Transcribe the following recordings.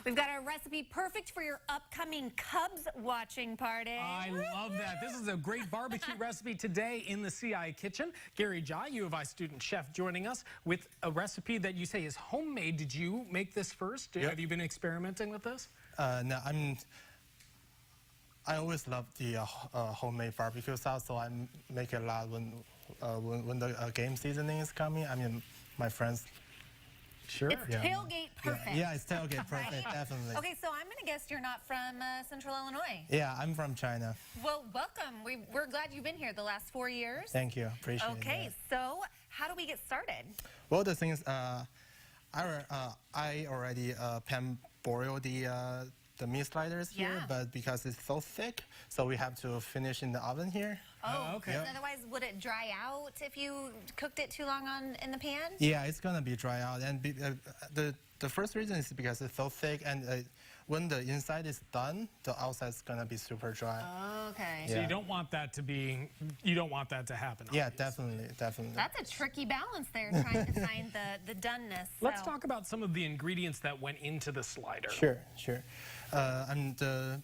We've got a recipe perfect for your upcoming Cubs watching party. I love that. This is a great barbecue recipe today in the CI kitchen. Gary Zhai, U of I student chef, joining us with a recipe that you say is homemade. Did you make this first? Yep. Have you been experimenting with this? No, I always love the homemade barbecue sauce, so I make it a lot when the game seasoning is coming. I mean, my friends. Sure. It's tailgate perfect. Yeah, it's tailgate perfect, definitely. Okay, so I'm going to guess you're not from Central Illinois. Yeah, I'm from China. Well, welcome. We're glad you've been here the last 4 years. Thank you, appreciate it. Okay, so how do we get started? Well, the thing is, I already pan boiled the meat sliders here, Yeah. but because it's so thick, so we have to finish in the oven here. Oh, okay. because otherwise would it dry out if you cooked it too long in the pan? Yeah, it's gonna be dry out, and the first reason is because it's so thick, and when the inside is done, the outside is gonna be super dry. Okay. So Yeah. you don't want that to happen. Yeah, obviously. definitely. That's a tricky balance there, trying to find the doneness. Let's so. talk about some of the ingredients that went into the slider. Sure. And the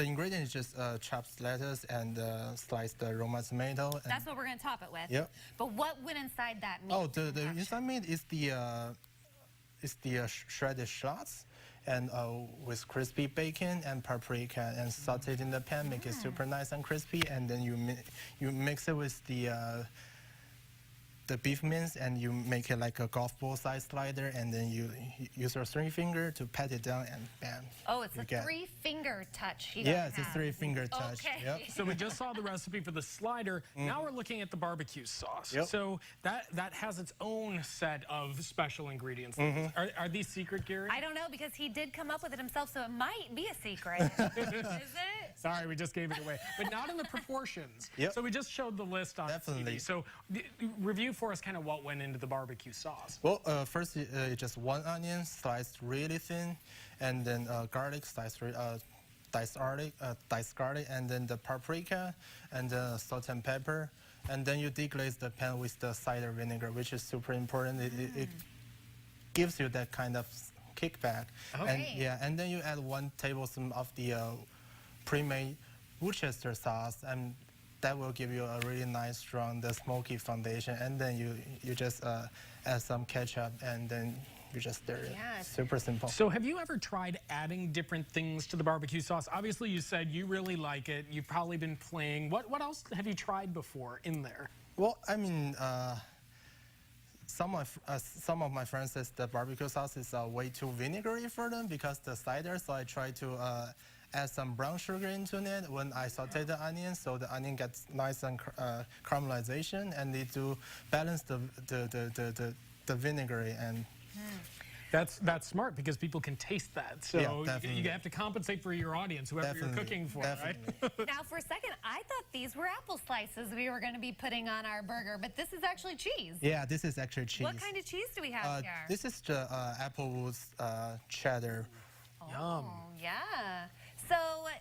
ingredient is just chopped lettuce and sliced Roma tomato. And That's what we're going to top it with. Yep. But what went inside that meat? oh, the inside meat is the shredded shallots, and with crispy bacon and paprika, and sauteed in the pan, make it super nice and crispy, and then you mix it with the beef mince, and you make it like a golf ball size slider, and then you use your 3-finger to pat it down, and bam. Oh, it's you a get- 3-finger touch. You Yeah, gotta it's a have. 3-finger touch. Okay. Yep. So we just saw the recipe for the slider. Now we're looking at the barbecue sauce. Yep. So that has its own set of special ingredients. Are these secret, Gary? I don't know, because he did come up with it himself, so it might be a secret. Is it? Sorry, we just gave it away. But not in the proportions. Yep. So we just showed the list on Definitely. TV. So review for us kind of what went into the barbecue sauce. Well, first just 1 onion sliced really thin, and then garlic sliced diced garlic, and then the paprika, and salt and pepper, and then you deglaze the pan with the cider vinegar, which is super important. It gives you that kind of kickback. And Okay. yeah, and then you add 1 tablespoon of the pre-made Worcester sauce, and that will give you a really nice, strong, smoky foundation. And then you just add some ketchup, and then you just stir it. Yes. Super simple. So have you ever tried adding different things to the barbecue sauce? Obviously, you said you really like it. You've probably been playing. What else have you tried before in there? Well, I mean, some of my friends says the barbecue sauce is way too vinegary for them because the cider. So I try to add some brown sugar into it when I saute the onion, so the onion gets nice and caramelization, and they do balance the vinegary and. That's smart because people can taste that. So Yeah, definitely. you have to compensate for your audience, whoever you're cooking for, right? Now, for a second, I thought these were apple slices we were going to be putting on our burger, but this is actually cheese. Yeah, this is actually cheese. What kind of cheese do we have here? This is the Applewood's cheddar. Yum. Oh, yeah. So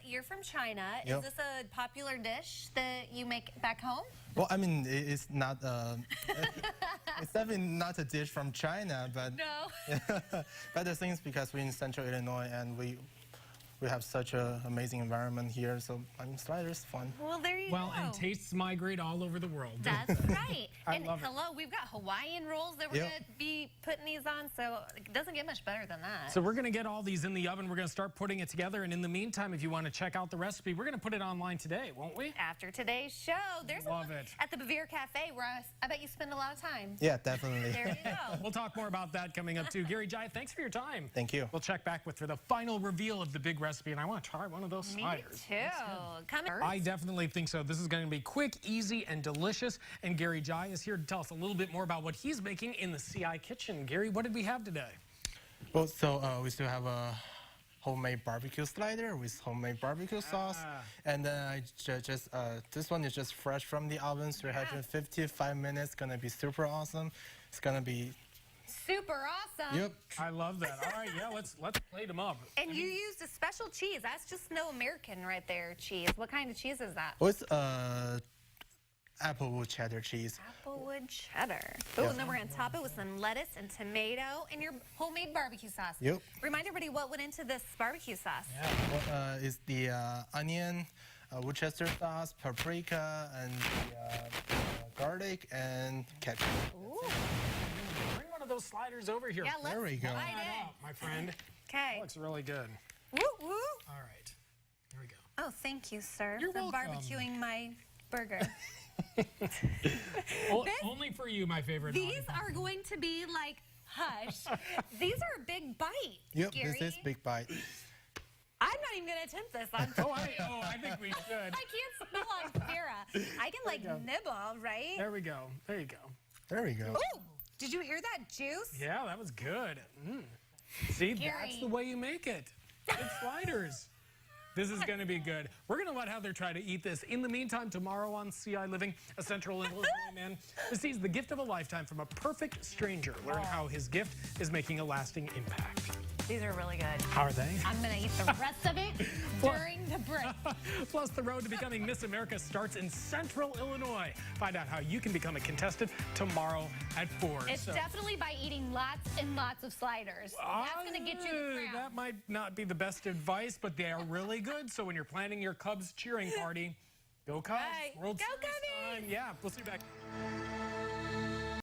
you're from China. Yep. Is this a popular dish that you make back home? Well, I mean, it's not. It's definitely not a dish from China, but No. but the thing is, because we're in Central Illinois and we have such an amazing environment here, so I mean, slider is fun. Well, there you Well, go. and tastes migrate all over the world. That's right. I And love it. hello, we've got Hawaiian rolls that we're Yep. going to be putting these on, so it doesn't get much better than that. So we're going to get all these in the oven. We're going to start putting it together. And in the meantime, if you want to check out the recipe, we're going to put it online today, won't we? After today's show, there's Love one it. at the Bevere Cafe where I bet you spend a lot of time. Yeah, definitely. There you go. We'll talk more about that coming up, too. Gary Zhai, thanks for your time. Thank you. We'll check back for the final reveal of the big recipe. And I want to try one of those Me sliders. too. Coming. I definitely think so. This is going to be quick, easy, and delicious. And Gary Zhai is here to tell us a little bit more about what he's making in the CI kitchen. Gary, what did we have today? Well, so we still have a homemade barbecue slider with homemade barbecue sauce, and then I just this one is just fresh from the oven, 355 minutes. Gonna be super awesome. It's gonna be. Super awesome. Yep. I love that. All right, yeah, let's plate them up. And you used a special cheese. That's just no American right there cheese. What kind of cheese is that? Well, it's applewood cheddar cheese. Applewood cheddar. Oh, and then we're going to top it with some lettuce and tomato and your homemade barbecue sauce. Yep. Remind everybody what went into this barbecue sauce. Is the onion, Worcester sauce, paprika, and the, garlic and ketchup. Ooh. Bring one of those sliders over here. Yeah, let's There we go. slide Slide in. out, my friend. Okay. Looks really good. Woo, woo. All right. Here we go. Oh, thank you, sir, You're for welcome. barbecuing my burger. Only for you, my favorite. These are going to be like, hush. These are a big bite, Yep, Gary. this is big bite. I'm not even going to attempt this. I'm I think we should. I can't smell on camera. I can like nibble, right? There we go. There you go. There we go. Ooh, did you hear that juice? Yeah, that was good. See, that's Gary. the way you make it. It's sliders. This is going to be good. We're going to let Heather try to eat this. In the meantime, tomorrow on CI Living, a Central Illinois man receives the gift of a lifetime from a perfect stranger. Learn how his gift is making a lasting impact. These are really good. How are they? I'm going to eat the rest of it during the break. Plus, the road to becoming Miss America starts in Central Illinois. Find out how you can become a contestant tomorrow at 4. It's definitely by eating lots and lots of sliders. That's going to get you the crown. That might not be the best advice, but they are really good. So when you're planning your Cubs cheering party, go Cubs. Right. World Go Series Cubbies! time. Yeah, we'll see you back.